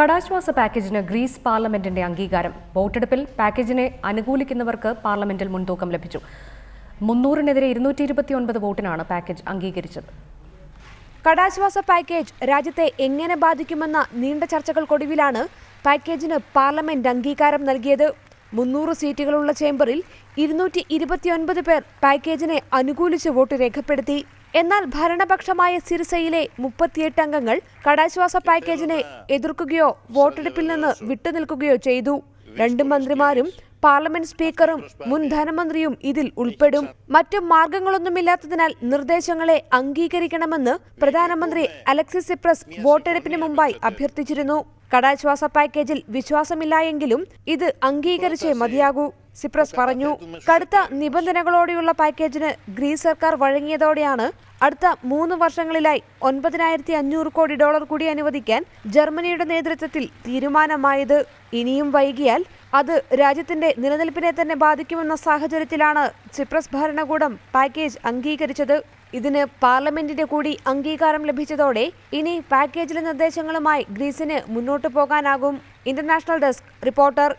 കടാശ്വാസ പാക്കേജിന് ഗ്രീസ് പാർലമെന്റിന്റെ അംഗീകാരം. വോട്ടെടുപ്പിൽ പാക്കേജിനെ അനുകൂലിക്കുന്നവർക്ക് പാർലമെന്റിൽ മുൻതൂക്കം ലഭിച്ചു. 300-നെതിരെ 229 വോട്ടിനാണ് പാക്കേജ് അംഗീകരിച്ചത്. കടാശ്വാസ പാക്കേജ് രാജ്യത്തെ എങ്ങനെ ബാധിക്കുമെന്ന നീണ്ട ചർച്ചകൾക്കൊടുവിലാണ് പാക്കേജിന് പാർലമെന്റ് അംഗീകാരം നൽകിയത്. 300 സീറ്റുകളുള്ള ചേംബറിൽ 229 പേർ പാക്കേജിനെ അനുകൂലിച്ച് വോട്ട് രേഖപ്പെടുത്തി. എന്നാൽ ഭരണപക്ഷമായ സിറിസയിലെ 38 അംഗങ്ങൾ കടാശ്വാസ പാക്കേജിനെ എതിർക്കുകയോ വോട്ടെടുപ്പിൽ നിന്ന് വിട്ടുനിൽക്കുകയോ ചെയ്തു. 2 മന്ത്രിമാരും പാർലമെന്റ് സ്പീക്കറും മുൻ ധനമന്ത്രിയും ഇതിൽ ഉൾപ്പെടും. മറ്റു മാർഗങ്ങളൊന്നുമില്ലാത്തതിനാൽ നിർദ്ദേശങ്ങളെ അംഗീകരിക്കണമെന്ന് പ്രധാനമന്ത്രി അലക്സിസ് സിപ്രസ് വോട്ടെടുപ്പിന് മുമ്പായി അഭ്യർത്ഥിച്ചിരുന്നു. കടാശ്വാസ പാക്കേജിൽ വിശ്വാസമില്ല എങ്കിലും ഇത് അംഗീകരിച്ചേ മതിയാകൂ, സിപ്രസ് പറഞ്ഞു. കടുത്ത നിബന്ധനകളോടെയുള്ള പാക്കേജിന് ഗ്രീസ് സർക്കാർ വഴങ്ങിയതോടെയാണ് അടുത്ത 3 വർഷങ്ങളിലായി $9,500 കോടി കൂടി അനുവദിക്കാൻ ജർമ്മനിയുടെ നേതൃത്വത്തിൽ തീരുമാനമായത്. ഇനിയും വൈകിയാൽ അത് രാജ്യത്തിന്റെ നിലനിൽപ്പിനെ തന്നെ ബാധിക്കുമെന്ന സാഹചര്യത്തിലാണ് സിപ്രസ് ഭരണകൂടം പാക്കേജ് അംഗീകരിച്ചത്. ഇതിന് പാർലമെന്റിന്റെ കൂടി അംഗീകാരം ലഭിച്ചതോടെ ഇനി പാക്കേജിലെ നിർദ്ദേശങ്ങളുമായി ഗ്രീസിന് മുന്നോട്ടു പോകാനാകും. International desk reporter.